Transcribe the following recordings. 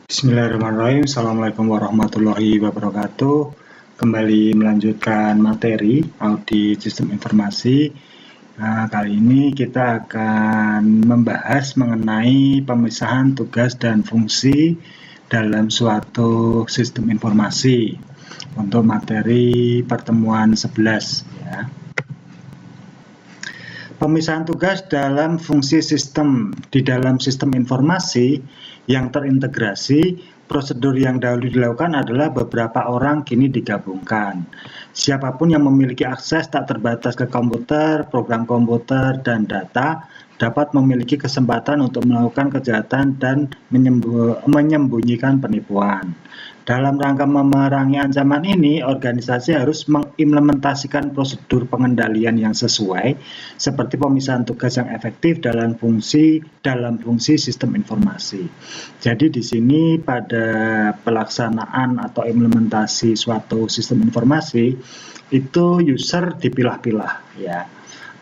Bismillahirrahmanirrahim. Assalamualaikum warahmatullahi wabarakatuh. Kembali melanjutkan materi audit sistem informasi. Nah, kali ini kita akan membahas mengenai pemisahan tugas dan fungsi dalam suatu sistem informasi untuk materi pertemuan 11 ya. Pemisahan tugas dalam fungsi sistem. Di dalam sistem informasi yang terintegrasi, prosedur yang dahulu dilakukan adalah beberapa orang kini digabungkan. Siapapun yang memiliki akses tak terbatas ke komputer, program komputer, dan data dapat memiliki kesempatan untuk melakukan kejahatan dan menyembunyikan penipuan. Dalam rangka memerangi ancaman ini, organisasi harus mengimplementasikan prosedur pengendalian yang sesuai, seperti pemisahan tugas yang efektif dalam fungsi sistem informasi. Jadi di sini pada pelaksanaan atau implementasi suatu sistem informasi itu user dipilah-pilah ya.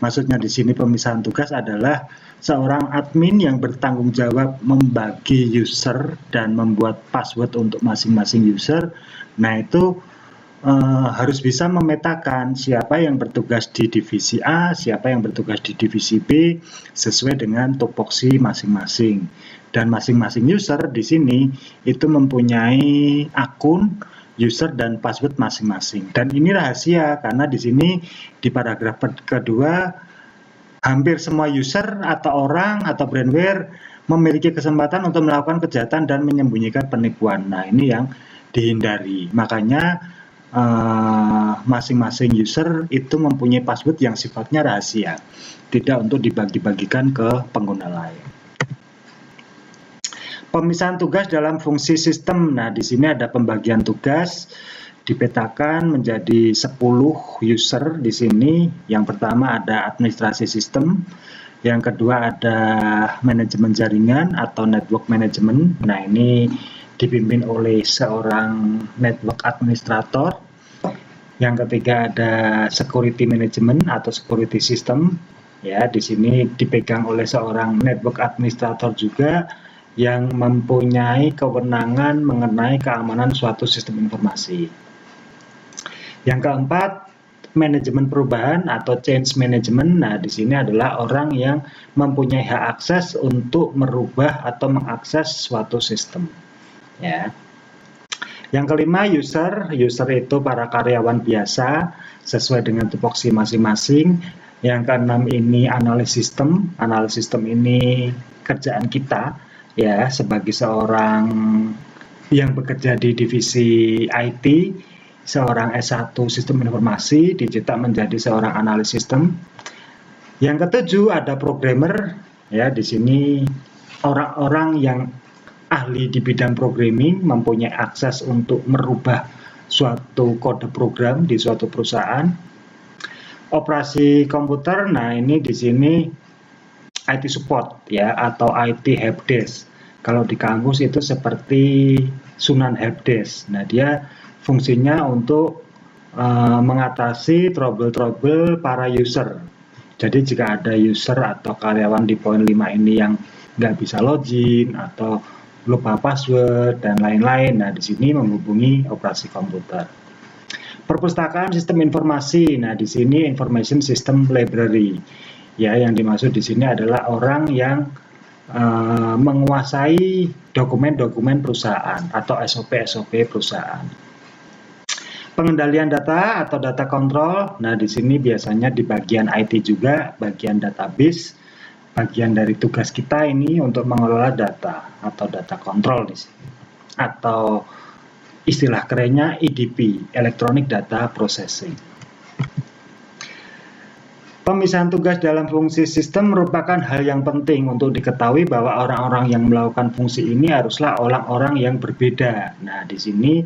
Maksudnya di sini pemisahan tugas adalah seorang admin yang bertanggung jawab membagi user dan membuat password untuk masing-masing user. Nah, itu harus bisa memetakan siapa yang bertugas di divisi A, siapa yang bertugas di divisi B, sesuai dengan tupoksi masing-masing. Dan masing-masing user di sini itu mempunyai akun, user dan password masing-masing. Dan ini rahasia karena di sini di paragraf kedua hampir semua user atau orang atau brandware memiliki kesempatan untuk melakukan kejahatan dan menyembunyikan penipuan. Nah, ini yang dihindari. Makanya masing-masing user itu mempunyai password yang sifatnya rahasia, tidak untuk dibagi-bagikan ke pengguna lain. Pemisahan tugas dalam fungsi sistem. Nah, di sini ada pembagian tugas dipetakan menjadi 10 user di sini. Yang pertama ada administrasi sistem, yang kedua ada manajemen jaringan atau network management. Nah, ini dipimpin oleh seorang network administrator. Yang ketiga ada security management atau security system. Ya, di sini dipegang oleh seorang network administrator juga yang mempunyai kewenangan mengenai keamanan suatu sistem informasi. Yang keempat, manajemen perubahan atau change management. Nah, di sini adalah orang yang mempunyai hak akses untuk merubah atau mengakses suatu sistem. Ya. Yang kelima, user. User itu para karyawan biasa sesuai dengan tupoksi masing-masing. Yang keenam ini analis sistem. Analis sistem ini kerjaan kita ya sebagai seorang yang bekerja di divisi IT, seorang S1 sistem informasi dicetak menjadi seorang analis sistem. Yang ketujuh ada programmer ya, di sini orang-orang yang ahli di bidang programming mempunyai akses untuk merubah suatu kode program di suatu perusahaan. Operasi komputer, nah ini di sini IT support ya atau IT helpdesk. Kalau di kampus itu seperti Sunan helpdesk. Nah, dia fungsinya untuk mengatasi trouble-trouble para user. Jadi jika ada user atau karyawan di poin 5 ini yang nggak bisa login atau lupa password dan lain-lain, nah di sini menghubungi operasi komputer. Perpustakaan sistem informasi. Nah, di sini information system library. Ya, yang dimaksud di sini adalah orang yang menguasai dokumen-dokumen perusahaan atau SOP-SOP perusahaan. Pengendalian data atau data control. Nah, di sini biasanya di bagian IT juga, bagian database, bagian dari tugas kita ini untuk mengelola data atau data control di sini. Atau istilah kerennya EDP, Electronic Data Processing. Pemisahan tugas dalam fungsi sistem merupakan hal yang penting untuk diketahui bahwa orang-orang yang melakukan fungsi ini haruslah orang-orang yang berbeda. Nah, di sini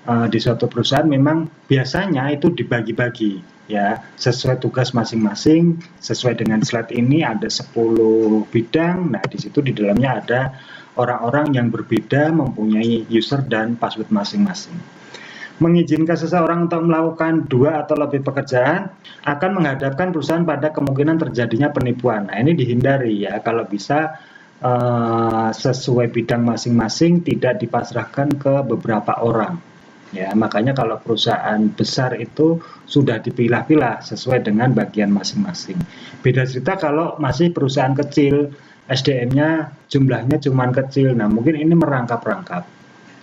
di suatu perusahaan memang biasanya itu dibagi-bagi ya, sesuai tugas masing-masing. Sesuai dengan slide ini ada 10 bidang. Nah, di situ di dalamnya ada orang-orang yang berbeda mempunyai user dan password masing-masing. Mengizinkan seseorang untuk melakukan 2 atau lebih pekerjaan akan menghadapkan perusahaan pada kemungkinan terjadinya penipuan. Nah, ini dihindari ya, kalau bisa sesuai bidang masing-masing, tidak dipasrahkan ke beberapa orang. Ya, makanya kalau perusahaan besar itu sudah dipilah-pilah sesuai dengan bagian masing-masing. Beda cerita kalau masih perusahaan kecil, SDM-nya jumlahnya cuman kecil. Nah, mungkin ini merangkap-rangkap.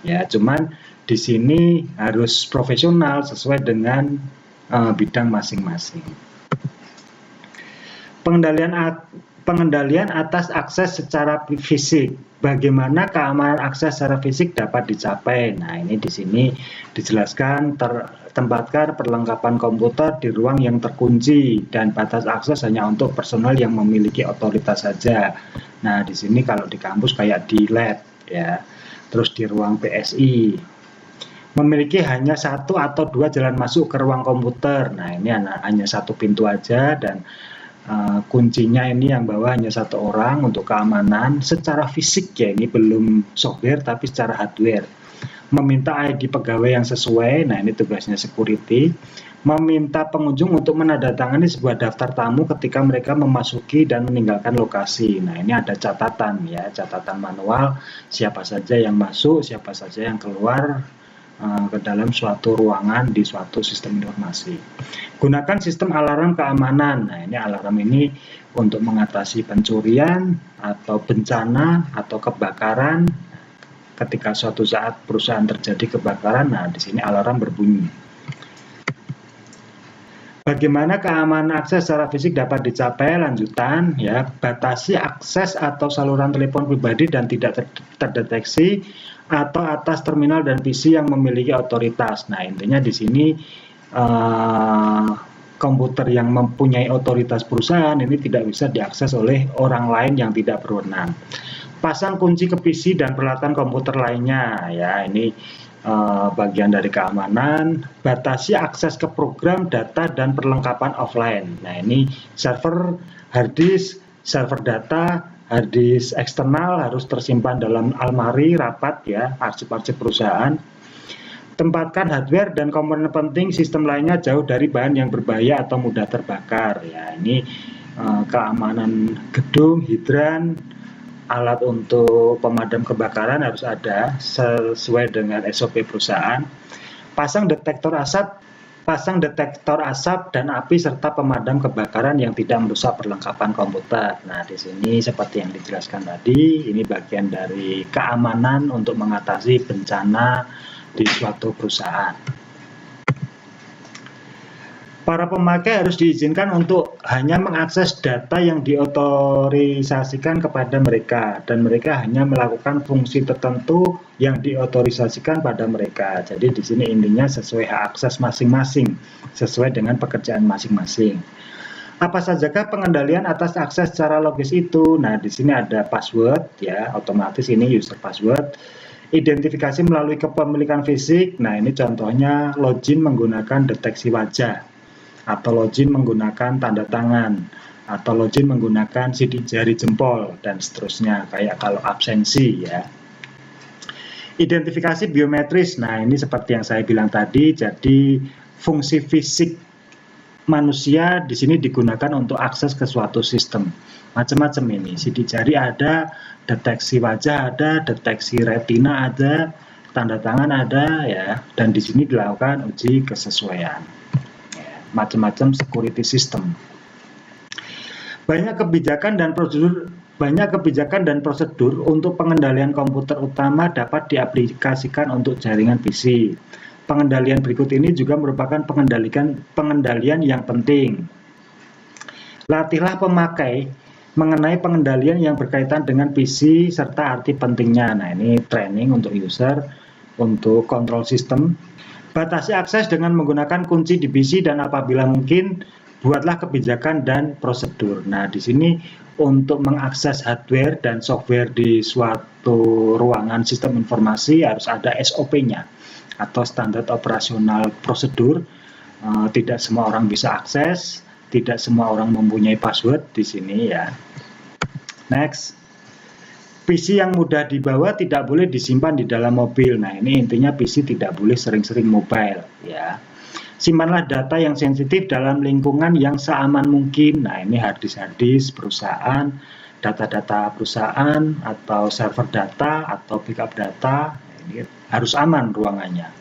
Ya, cuman di sini harus profesional sesuai dengan bidang masing-masing. Pengendalian atas akses secara fisik. Bagaimana keamanan akses secara fisik dapat dicapai? Nah, ini di sini dijelaskan tempatkan perlengkapan komputer di ruang yang terkunci dan batas akses hanya untuk personel yang memiliki otoritas saja. Nah, di sini kalau di kampus kayak di lab ya. Terus di ruang PSI. Memiliki hanya 1 atau 2 jalan masuk ke ruang komputer. Nah, ini hanya 1 pintu aja dan kuncinya ini yang bawa hanya 1 orang untuk keamanan secara fisik ya, ini belum software tapi secara hardware. Meminta ID pegawai yang sesuai, nah ini tugasnya security. Meminta pengunjung untuk menandatangani sebuah daftar tamu ketika mereka memasuki dan meninggalkan lokasi. Nah, ini ada catatan ya, catatan manual siapa saja yang masuk, siapa saja yang keluar ke dalam suatu ruangan di suatu sistem informasi. Gunakan sistem alarm keamanan. Nah, ini alarm ini untuk mengatasi pencurian atau bencana atau kebakaran. Ketika suatu saat perusahaan terjadi kebakaran, nah di sini alarm berbunyi. Bagaimana keamanan akses secara fisik dapat dicapai? Lanjutan ya, batasi akses atau saluran telepon pribadi dan tidak terdeteksi atau atas terminal dan PC yang memiliki otoritas. Nah, intinya di sini komputer yang mempunyai otoritas perusahaan ini tidak bisa diakses oleh orang lain yang tidak berwenang. Pasang kunci ke PC dan peralatan komputer lainnya ya, ini bagian dari keamanan. Batasi akses ke program, data, dan perlengkapan offline. Nah, ini server, hard disk, server data, hard disk eksternal harus tersimpan dalam almari rapat ya, arsip-arsip perusahaan. Tempatkan hardware dan komponen penting sistem lainnya jauh dari bahan yang berbahaya atau mudah terbakar. Ya, ini keamanan gedung, hidran, alat untuk pemadam kebakaran harus ada sesuai dengan SOP perusahaan. Pasang detektor asap dan api serta pemadam kebakaran yang tidak merusak perlengkapan komputer. Nah, di sini seperti yang dijelaskan tadi, ini bagian dari keamanan untuk mengatasi bencana di suatu perusahaan. Para pemakai harus diizinkan untuk hanya mengakses data yang diotorisasikan kepada mereka, dan mereka hanya melakukan fungsi tertentu yang diotorisasikan pada mereka. Jadi di sini intinya sesuai hak akses masing-masing, sesuai dengan pekerjaan masing-masing. Apa sajakah pengendalian atas akses secara logis itu? Nah, di sini ada password ya, otomatis ini user password. Identifikasi melalui kepemilikan fisik. Nah, ini contohnya login menggunakan deteksi wajah, atau login menggunakan tanda tangan, atau login menggunakan sidik jari jempol, dan seterusnya, kayak kalau absensi ya. Identifikasi biometris, nah ini seperti yang saya bilang tadi, jadi fungsi fisik manusia di sini digunakan untuk akses ke suatu sistem. Macam-macam ini, sidik jari ada, deteksi wajah ada, deteksi retina ada, tanda tangan ada ya, dan di sini dilakukan uji kesesuaian. Macam-macam security system. Banyak kebijakan dan prosedur untuk pengendalian komputer utama dapat diaplikasikan untuk jaringan PC. Pengendalian berikut ini juga merupakan pengendalian yang penting. Latihlah pemakai mengenai pengendalian yang berkaitan dengan PC serta arti pentingnya. Nah, ini training untuk user, untuk control system. Batasi akses dengan menggunakan kunci di PC dan apabila mungkin buatlah kebijakan dan prosedur. Nah, di sini untuk mengakses hardware dan software di suatu ruangan sistem informasi harus ada SOP-nya atau standar operasional prosedur. Tidak semua orang bisa akses, tidak semua orang mempunyai password di sini ya. Next. PC yang mudah dibawa tidak boleh disimpan di dalam mobil. Nah, ini intinya PC tidak boleh sering-sering mobile ya. Simpanlah data yang sensitif dalam lingkungan yang seaman mungkin. Nah, ini hard disk perusahaan, data-data perusahaan atau server data atau backup data, ini harus aman ruangannya.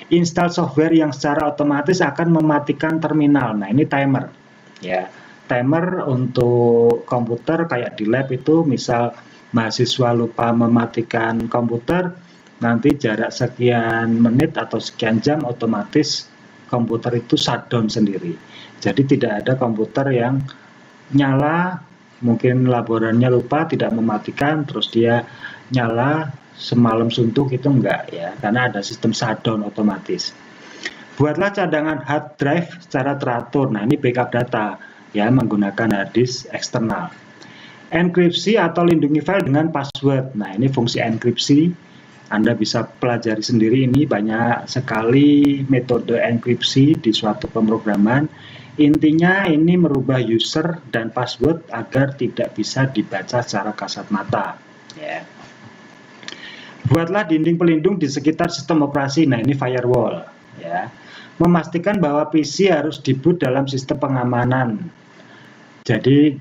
Install software yang secara otomatis akan mematikan terminal. Nah, ini timer ya. Timer untuk komputer kayak di lab itu, misal mahasiswa lupa mematikan komputer, nanti jarak sekian menit atau sekian jam otomatis komputer itu shutdown sendiri. Jadi tidak ada komputer yang nyala, mungkin laborannya lupa tidak mematikan terus dia nyala semalam suntuk, itu enggak ya, karena ada sistem shutdown otomatis. Buatlah cadangan hard drive secara teratur. Nah, ini backup data ya, menggunakan hard disk eksternal. Enkripsi atau lindungi file dengan password. Nah, ini fungsi enkripsi. Anda bisa pelajari sendiri, ini banyak sekali metode enkripsi di suatu pemrograman. Intinya ini merubah user dan password agar tidak bisa dibaca secara kasat mata ya. Buatlah dinding pelindung di sekitar sistem operasi. Nah, ini firewall ya. Memastikan bahwa PC harus diboot dalam sistem pengamanan. Jadi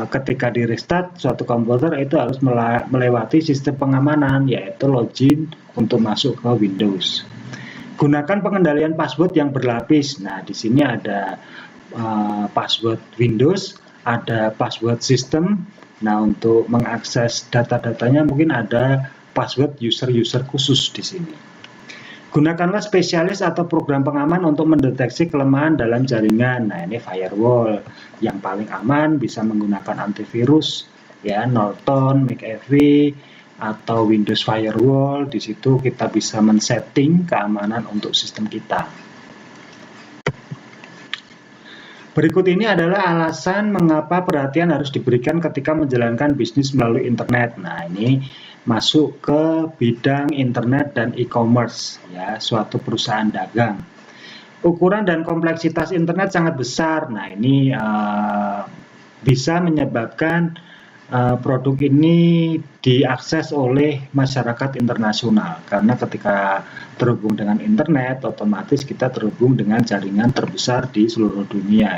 ketika di restart suatu komputer itu harus melewati sistem pengamanan, yaitu login untuk masuk ke Windows. Gunakan pengendalian password yang berlapis. Nah, di sini ada password Windows, ada password sistem. Nah, untuk mengakses data-datanya mungkin ada password user khusus di sini. Gunakanlah spesialis atau program pengaman untuk mendeteksi kelemahan dalam jaringan. Nah, ini firewall yang paling aman bisa menggunakan antivirus ya, Norton, McAfee atau Windows Firewall. Di situ kita bisa men-setting keamanan untuk sistem kita. Berikut ini adalah alasan mengapa perhatian harus diberikan ketika menjalankan bisnis melalui internet. Nah, ini masuk ke bidang internet dan e-commerce ya, suatu perusahaan dagang. Ukuran dan kompleksitas internet sangat besar. Nah, ini bisa menyebabkan produk ini diakses oleh masyarakat internasional, karena ketika terhubung dengan internet otomatis kita terhubung dengan jaringan terbesar di seluruh dunia.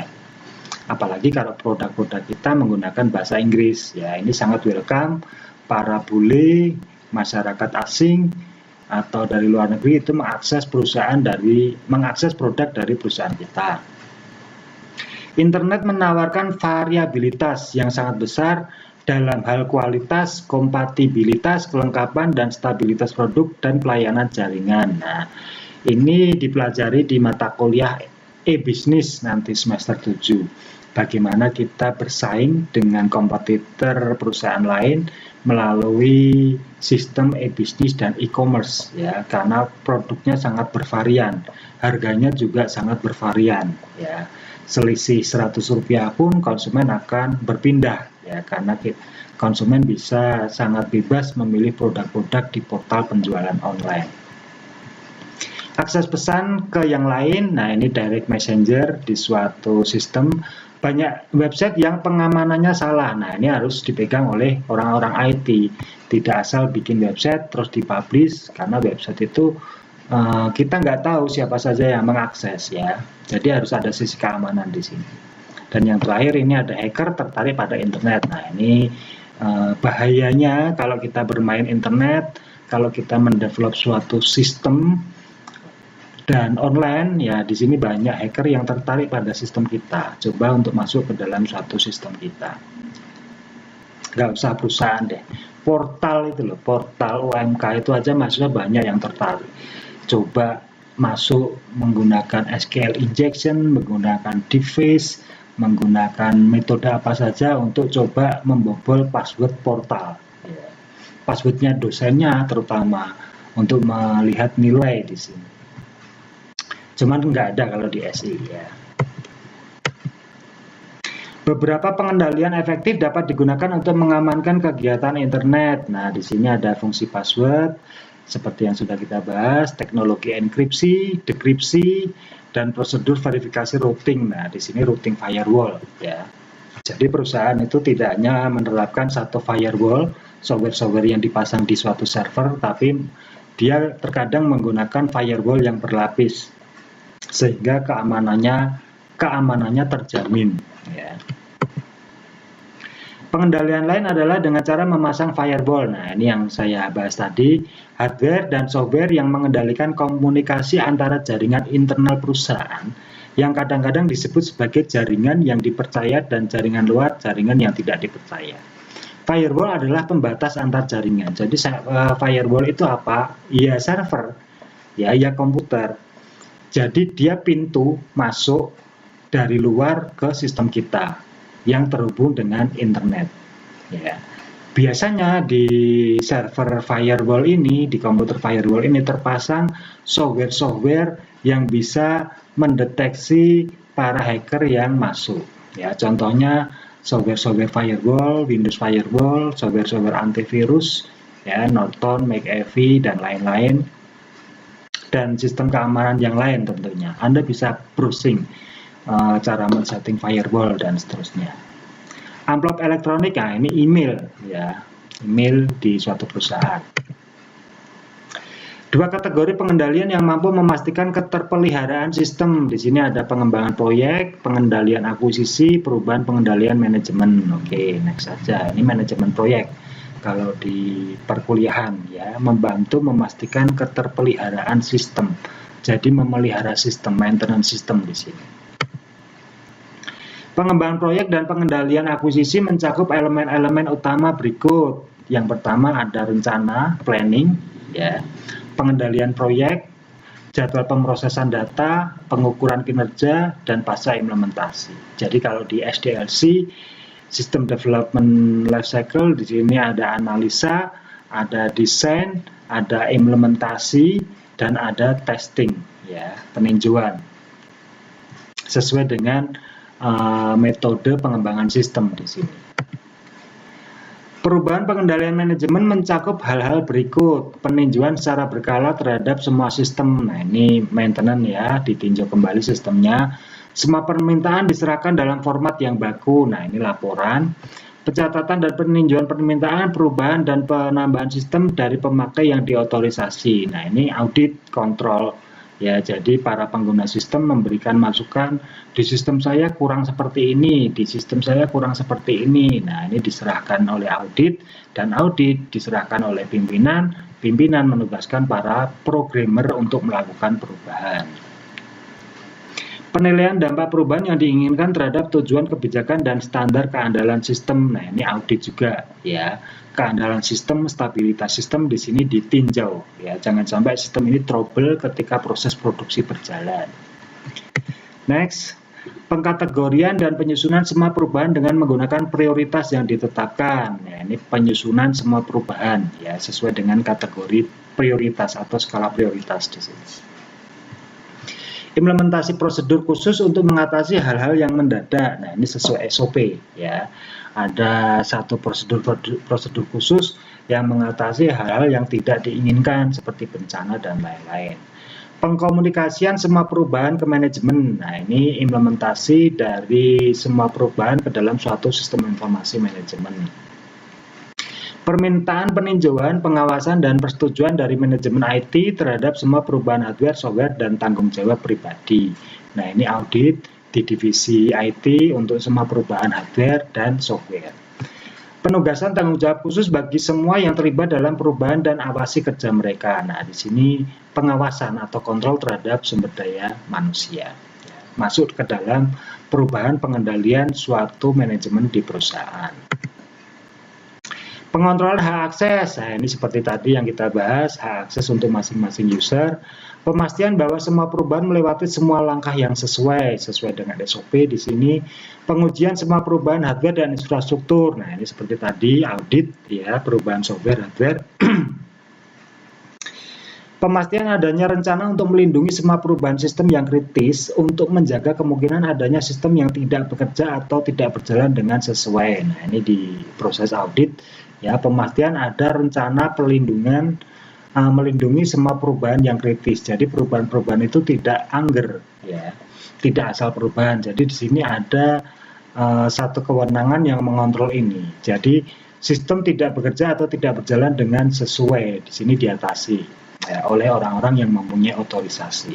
Apalagi kalau produk-produk kita menggunakan bahasa Inggris ya, ini sangat welcome. Para bule, masyarakat asing atau dari luar negeri itu mengakses produk dari perusahaan kita. Internet menawarkan variabilitas yang sangat besar dalam hal kualitas, kompatibilitas, kelengkapan, dan stabilitas produk dan pelayanan jaringan. Nah, ini dipelajari di mata kuliah e-bisnis nanti semester 7. Bagaimana kita bersaing dengan kompetitor perusahaan lain melalui sistem e-bisnis dan e-commerce ya, karena produknya sangat bervarian, harganya juga sangat bervarian ya. Selisih Rp100 pun konsumen akan berpindah ya, karena konsumen bisa sangat bebas memilih produk-produk di portal penjualan online. Akses pesan ke yang lain, nah ini direct messenger di suatu sistem. Banyak website yang pengamanannya salah. Nah, ini harus dipegang oleh orang-orang IT. Tidak asal bikin website terus dipublish, karena website itu kita nggak tahu siapa saja yang mengakses ya. Jadi harus ada sisi keamanan di sini. Dan yang terakhir ini ada hacker tertarik pada internet. Nah, ini bahayanya kalau kita bermain internet, kalau kita mendevelop suatu sistem dan online ya, di sini banyak hacker yang tertarik pada sistem kita, coba untuk masuk ke dalam suatu sistem kita. Nggak usah perusahaan deh, portal itu loh, portal UMK itu aja maksudnya banyak yang tertarik. Coba masuk menggunakan SQL injection, menggunakan device, menggunakan metode apa saja untuk coba membobol password portal. Passwordnya dosennya terutama untuk melihat nilai di sini. Cuman nggak ada kalau di SI ya. Beberapa pengendalian efektif dapat digunakan untuk mengamankan kegiatan internet. Nah, di sini ada fungsi password seperti yang sudah kita bahas, teknologi enkripsi, dekripsi, dan prosedur verifikasi routing. Nah, di sini routing firewall ya. Jadi perusahaan itu tidak hanya menerapkan satu firewall, software-software yang dipasang di suatu server, tapi dia terkadang menggunakan firewall yang berlapis, sehingga keamanannya terjamin ya. Pengendalian lain adalah dengan cara memasang firewall. Nah, ini yang saya bahas tadi, hardware dan software yang mengendalikan komunikasi antara jaringan internal perusahaan yang kadang-kadang disebut sebagai jaringan yang dipercaya dan jaringan luar, jaringan yang tidak dipercaya. Firewall adalah pembatas antar jaringan. Jadi firewall itu apa? Ya server, ya komputer. Jadi dia pintu masuk dari luar ke sistem kita yang terhubung dengan internet. Ya. Biasanya di server firewall ini, di komputer firewall ini terpasang software-software yang bisa mendeteksi para hacker yang masuk. Ya, contohnya software-software firewall, Windows Firewall, software-software antivirus, ya, Norton, McAfee, dan lain-lain, dan sistem keamanan yang lain tentunya. Anda bisa browsing cara men-setting firewall dan seterusnya. Amplop elektronik, nah ini email, ya, email di suatu perusahaan. Dua kategori pengendalian yang mampu memastikan keterpeliharaan sistem. Di sini ada pengembangan proyek, pengendalian akuisisi, perubahan pengendalian manajemen. Oke, next saja. Ini manajemen proyek. Kalau di perkuliahan, ya, membantu memastikan keterpeliharaan sistem. Jadi memelihara sistem, maintenance system di sini. Pengembangan proyek dan pengendalian akuisisi mencakup elemen-elemen utama berikut. Yang pertama ada rencana, planning, ya, pengendalian proyek, jadwal pemrosesan data, pengukuran kinerja, dan pasca implementasi. Jadi kalau di SDLC, System Development Lifecycle, di sini ada analisa, ada desain, ada implementasi, dan ada testing, ya, peninjauan. Sesuai dengan metode pengembangan sistem di sini. Perubahan pengendalian manajemen mencakup hal-hal berikut. Peninjauan secara berkala terhadap semua sistem. Nah, ini maintenance, ya, ditinjau kembali sistemnya. Semua permintaan diserahkan dalam format yang baku. Nah, ini laporan. Pencatatan dan peninjauan permintaan, perubahan dan penambahan sistem dari pemakai yang diotorisasi. Nah, ini audit kontrol. Ya, jadi para pengguna sistem memberikan masukan, di sistem saya kurang seperti ini, di sistem saya kurang seperti ini. Nah, ini diserahkan oleh audit, dan audit diserahkan oleh pimpinan, pimpinan menugaskan para programmer untuk melakukan perubahan. Penilaian dampak perubahan yang diinginkan terhadap tujuan kebijakan dan standar keandalan sistem. Nah, ini audit juga, ya. Keandalan sistem, stabilitas sistem di sini ditinjau, ya. Jangan sampai sistem ini trouble ketika proses produksi berjalan. Next, pengkategorian dan penyusunan semua perubahan dengan menggunakan prioritas yang ditetapkan. Ya, ini penyusunan semua perubahan, ya, sesuai dengan kategori prioritas atau skala prioritas di sini. Implementasi prosedur khusus untuk mengatasi hal-hal yang mendadak. Nah, ini sesuai SOP, ya. Ada satu prosedur khusus yang mengatasi hal-hal yang tidak diinginkan seperti bencana dan lain-lain. Pengkomunikasian semua perubahan ke manajemen. Nah, ini implementasi dari semua perubahan ke dalam suatu sistem informasi manajemen. Permintaan peninjauan, pengawasan, dan persetujuan dari manajemen IT terhadap semua perubahan hardware, software, dan tanggung jawab pribadi. Nah, ini audit di divisi IT untuk semua perubahan hardware dan software. Penugasan tanggung jawab khusus bagi semua yang terlibat dalam perubahan dan awasi kerja mereka. Nah, di sini pengawasan atau kontrol terhadap sumber daya manusia. Masuk ke dalam perubahan pengendalian suatu manajemen di perusahaan. Pengontrolan hak akses, nah ini seperti tadi yang kita bahas, hak akses untuk masing-masing user. Pemastian bahwa semua perubahan melewati semua langkah yang sesuai dengan SOP di sini. Pengujian semua perubahan hardware dan infrastruktur. Nah, ini seperti tadi audit, ya, perubahan software hardware. Pemastian adanya rencana untuk melindungi semua perubahan sistem yang kritis untuk menjaga kemungkinan adanya sistem yang tidak bekerja atau tidak berjalan dengan sesuai. Nah, ini di proses audit, ya, pemastian ada rencana pelindungan melindungi semua perubahan yang kritis. Jadi perubahan-perubahan itu tidak angger, ya, tidak asal perubahan. Jadi di sini ada satu kewenangan yang mengontrol ini. Jadi sistem tidak bekerja atau tidak berjalan dengan sesuai. Di sini diatasi, ya, oleh orang-orang yang mempunyai otorisasi.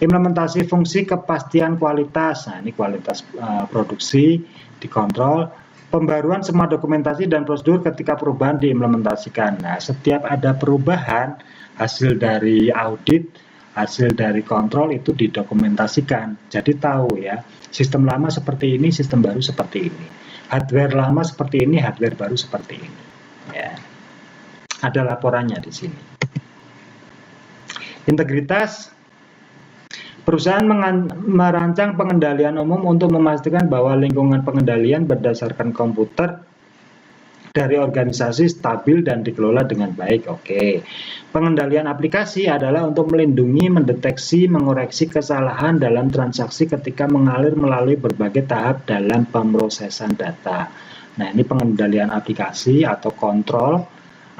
Implementasi fungsi kepastian kualitas. Nah, ini kualitas produksi dikontrol. Pembaruan semua dokumentasi dan prosedur ketika perubahan diimplementasikan. Nah, setiap ada perubahan, hasil dari audit, hasil dari kontrol itu didokumentasikan. Jadi tahu ya, sistem lama seperti ini, sistem baru seperti ini. Hardware lama seperti ini, hardware baru seperti ini. Ya. Ada laporannya di sini. Integritas. Perusahaan merancang pengendalian umum untuk memastikan bahwa lingkungan pengendalian berdasarkan komputer dari organisasi stabil dan dikelola dengan baik. Oke. Pengendalian aplikasi adalah untuk melindungi, mendeteksi, mengoreksi kesalahan dalam transaksi ketika mengalir melalui berbagai tahap dalam pemrosesan data. Nah, ini pengendalian aplikasi atau kontrol,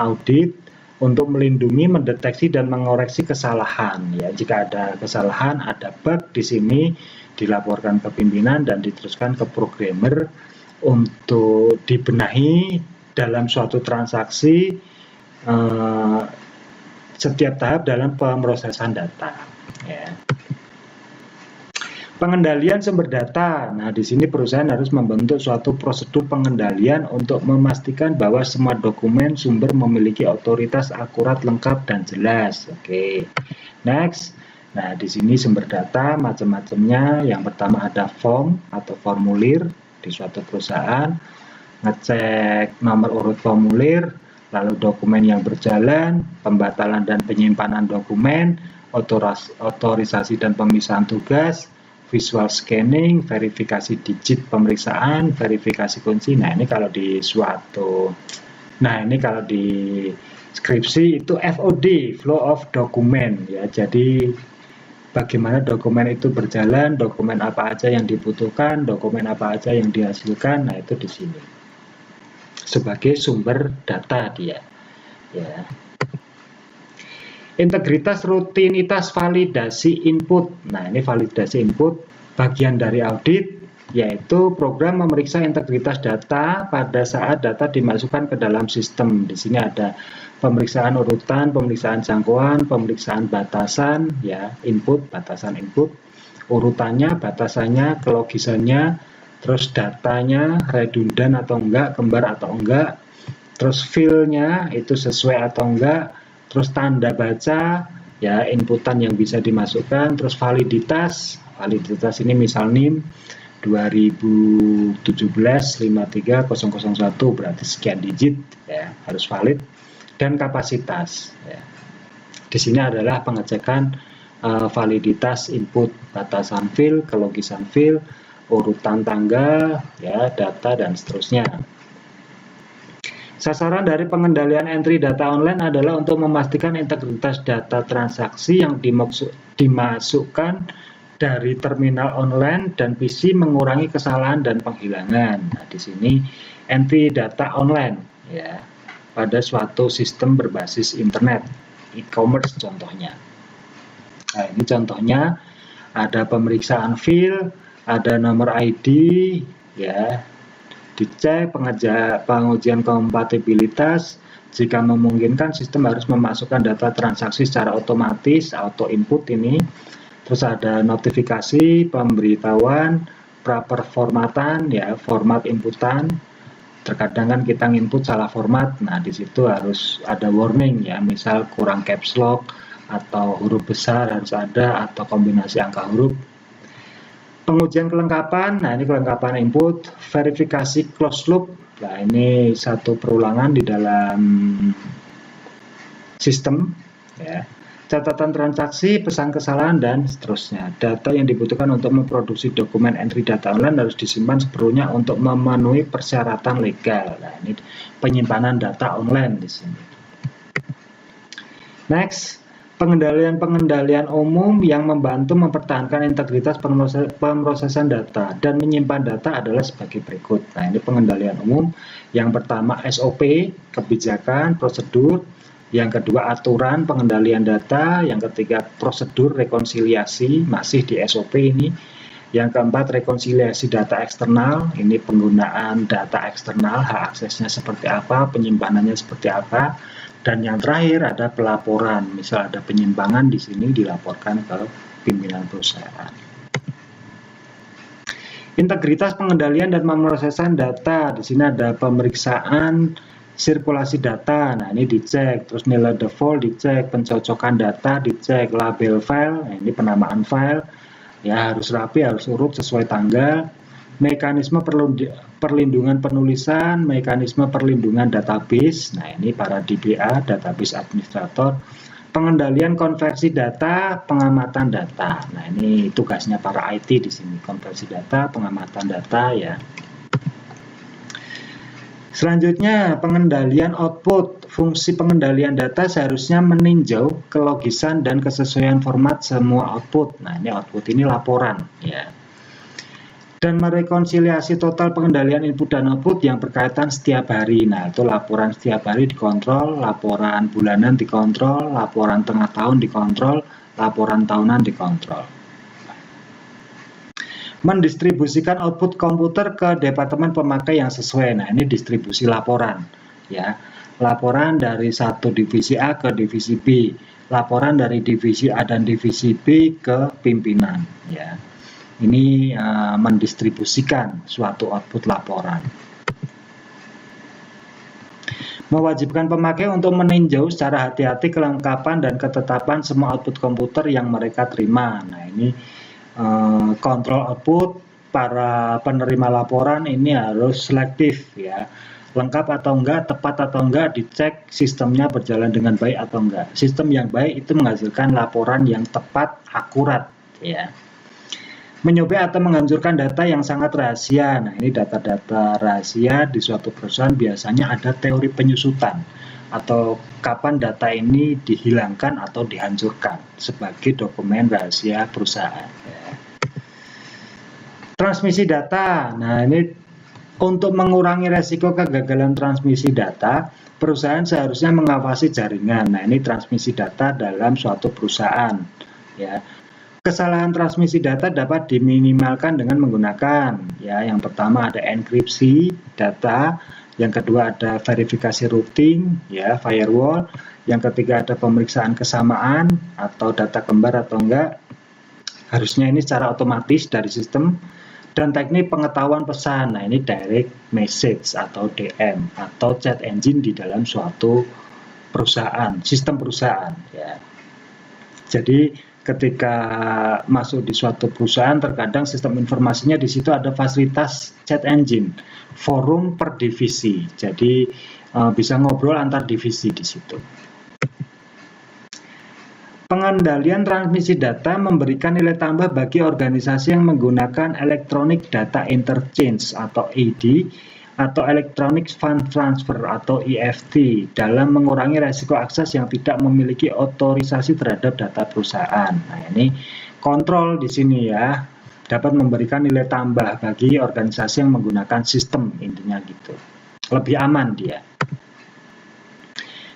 audit, untuk melindungi, mendeteksi, dan mengoreksi kesalahan. Ya, jika ada kesalahan, ada bug di sini, dilaporkan ke pimpinan dan diteruskan ke programmer untuk dibenahi dalam suatu transaksi setiap tahap dalam pemrosesan data. Ya. Pengendalian sumber data. Nah, di sini perusahaan harus membentuk suatu prosedur pengendalian untuk memastikan bahwa semua dokumen sumber memiliki otoritas akurat, lengkap, dan jelas. Oke. Next. Nah, di sini sumber data macam-macamnya. Yang pertama ada form atau formulir di suatu perusahaan. Ngecek nomor urut formulir, lalu dokumen yang berjalan, pembatalan dan penyimpanan dokumen, otorisasi dan pemisahan tugas, visual scanning, verifikasi digit pemeriksaan, verifikasi kunci. Nah, ini kalau di skripsi itu FOD, flow of document ya. Jadi bagaimana dokumen itu berjalan, dokumen apa aja yang dibutuhkan, dokumen apa aja yang dihasilkan. Nah, itu di sini sebagai sumber data dia. Ya. Integritas, rutinitas, validasi input. Nah, ini validasi input bagian dari audit, yaitu program memeriksa integritas data pada saat data dimasukkan ke dalam sistem. Di sini ada pemeriksaan urutan, pemeriksaan jangkauan, pemeriksaan batasan, ya, input, batasan input, urutannya, batasannya, kelogisannya, terus datanya redundan atau enggak, kembar atau enggak, terus fill-nya itu sesuai atau enggak, terus tanda baca, ya, inputan yang bisa dimasukkan, terus validitas ini misal NIM 2017-53001 berarti sekian digit, ya, harus valid, dan kapasitas. Ya. Di sini adalah pengecekan validitas input, batasan fill, kelogisan fill, urutan tanggal, ya, data, dan seterusnya. Sasaran dari pengendalian entry data online adalah untuk memastikan integritas data transaksi yang dimasukkan dari terminal online dan PC, mengurangi kesalahan dan penghilangan. Nah, di sini entry data online, ya, pada suatu sistem berbasis internet, e-commerce contohnya. Nah, ini contohnya ada pemeriksaan fill, ada nomor ID, ya. Dicek pengujian kompatibilitas. Jika memungkinkan, sistem harus memasukkan data transaksi secara otomatis, auto input ini. Terus ada notifikasi, pemberitahuan, praperformatan, ya, format inputan. Terkadang kan kita input salah format. Nah, di situ harus ada warning, ya, misal kurang caps lock atau huruf besar harus ada, atau kombinasi angka huruf. Pengujian kelengkapan, nah ini kelengkapan input, verifikasi closed loop, nah ini satu perulangan di dalam sistem, ya. Catatan transaksi, pesan kesalahan, dan seterusnya. Data yang dibutuhkan untuk memproduksi dokumen entry data online harus disimpan sepenuhnya untuk memenuhi persyaratan legal. Nah, ini penyimpanan data online di sini. Next. Pengendalian umum yang membantu mempertahankan integritas pemrosesan data dan menyimpan data adalah sebagai berikut. Nah, ini pengendalian umum. Yang pertama SOP, kebijakan, prosedur. Yang kedua aturan pengendalian data. Yang ketiga prosedur rekonsiliasi, masih di SOP ini. Yang keempat rekonsiliasi data eksternal, ini penggunaan data eksternal, hak aksesnya seperti apa, penyimpanannya seperti apa. Dan yang terakhir ada pelaporan, misal ada penyimpangan di sini dilaporkan ke pimpinan perusahaan. Integritas pengendalian dan pemrosesan data. Di sini ada pemeriksaan sirkulasi data. Nah, ini dicek. Terus nilai default dicek, pencocokan data dicek, label file. Nah, ini penamaan file. Ya, harus rapi, harus urut sesuai tanggal. Mekanisme perlindungan penulisan, mekanisme perlindungan database. Nah, ini para DBA, database administrator. Pengendalian konversi data, pengamatan data. Nah, ini tugasnya para IT di sini, konversi data, pengamatan data ya. Selanjutnya, pengendalian output. Fungsi pengendalian data seharusnya meninjau kelogisan dan kesesuaian format semua output. Nah, ini output ini laporan ya. Dan merekonsiliasi total pengendalian input dan output yang berkaitan setiap hari. Nah, itu laporan setiap hari dikontrol, laporan bulanan dikontrol, laporan tengah tahun dikontrol, laporan tahunan dikontrol. Mendistribusikan output komputer ke departemen pemakai yang sesuai. Nah, ini distribusi laporan ya. Laporan dari satu divisi A ke divisi B, laporan dari divisi A dan divisi B ke pimpinan ya. Ini mendistribusikan suatu output laporan. Mewajibkan pemakai untuk meninjau secara hati-hati kelengkapan dan ketetapan semua output komputer yang mereka terima. Nah, ini kontrol output para penerima laporan ini harus selektif ya. Lengkap atau enggak, tepat atau enggak, dicek sistemnya berjalan dengan baik atau enggak. Sistem yang baik itu menghasilkan laporan yang tepat, akurat ya. Menyobek atau menghancurkan data yang sangat rahasia. Nah, ini data-data rahasia di suatu perusahaan biasanya ada teori penyusutan atau kapan data ini dihilangkan atau dihancurkan sebagai dokumen rahasia perusahaan. Transmisi data. Nah, ini untuk mengurangi resiko kegagalan transmisi data, perusahaan seharusnya mengawasi jaringan. Nah, ini transmisi data dalam suatu perusahaan ya. Kesalahan transmisi data dapat diminimalkan dengan menggunakan ya, yang pertama ada enkripsi data, yang kedua ada verifikasi routing ya, firewall, yang ketiga ada pemeriksaan kesamaan atau data kembar atau enggak. Harusnya ini secara otomatis dari sistem, dan teknik pengetahuan pesan. Nah, ini direct message atau DM atau chat engine di dalam suatu perusahaan, sistem perusahaan ya. Jadi ketika masuk di suatu perusahaan, terkadang sistem informasinya di situ ada fasilitas chat engine, forum per divisi. Jadi bisa ngobrol antar divisi di situ. Pengendalian transmisi data memberikan nilai tambah bagi organisasi yang menggunakan Electronic Data Interchange atau ED atau Electronic Fund Transfer atau EFT dalam mengurangi resiko akses yang tidak memiliki otorisasi terhadap data perusahaan. Nah, ini kontrol di sini ya, dapat memberikan nilai tambah bagi organisasi yang menggunakan sistem, intinya gitu. Lebih aman dia.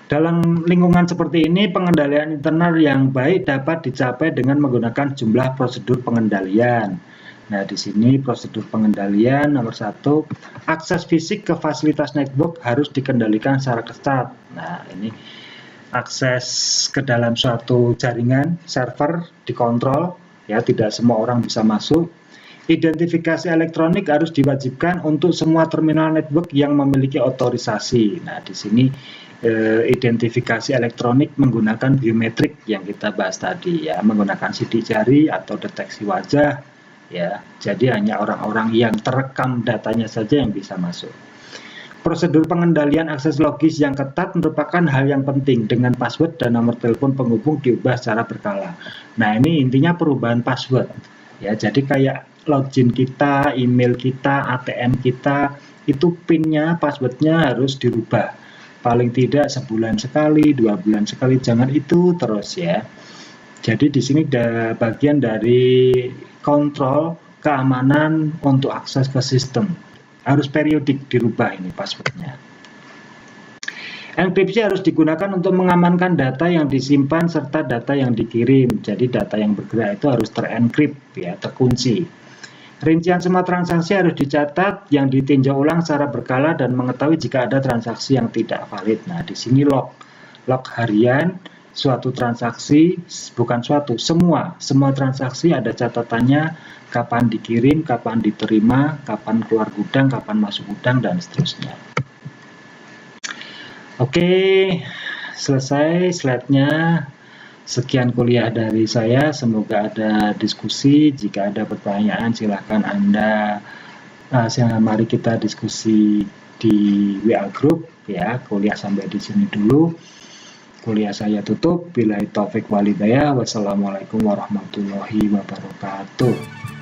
Dalam lingkungan seperti ini, pengendalian internal yang baik dapat dicapai dengan menggunakan jumlah prosedur pengendalian. Nah, di sini prosedur pengendalian nomor 1, akses fisik ke fasilitas network harus dikendalikan secara ketat. Nah, ini akses ke dalam suatu jaringan server dikontrol ya, tidak semua orang bisa masuk. Identifikasi elektronik harus diwajibkan untuk semua terminal network yang memiliki otorisasi. Nah, di sini identifikasi elektronik menggunakan biometrik yang kita bahas tadi ya, menggunakan sidik jari atau deteksi wajah ya. Jadi hanya orang-orang yang terekam datanya saja yang bisa masuk. Prosedur pengendalian akses logis yang ketat merupakan hal yang penting, dengan password dan nomor telepon penghubung diubah secara berkala. Nah, ini intinya perubahan password ya. Jadi kayak login kita, email kita, ATM kita, itu PIN-nya, password-nya harus dirubah. Paling tidak sebulan sekali, 2 bulan sekali, jangan itu terus ya. Jadi di sini ada bagian dari kontrol keamanan untuk akses ke sistem. Harus periodik dirubah ini passwordnya. Enkripsi harus digunakan untuk mengamankan data yang disimpan serta data yang dikirim. Jadi data yang bergerak itu harus terenkrip ya, terkunci. Rincian semua transaksi harus dicatat, yang ditinjau ulang secara berkala dan mengetahui jika ada transaksi yang tidak valid. Nah, di sini log harian suatu transaksi, bukan suatu, semua transaksi ada catatannya, kapan dikirim, kapan diterima, kapan keluar gudang, kapan masuk gudang, dan seterusnya. Oke, selesai slide-nya. Sekian kuliah dari saya, semoga ada diskusi. Jika ada pertanyaan silahkan Anda, mari kita diskusi di WA Group ya. Kuliah sampai di sini dulu. Kuliah saya tutup. Billahi taufik walhidayah. Wassalamualaikum warahmatullahi wabarakatuh.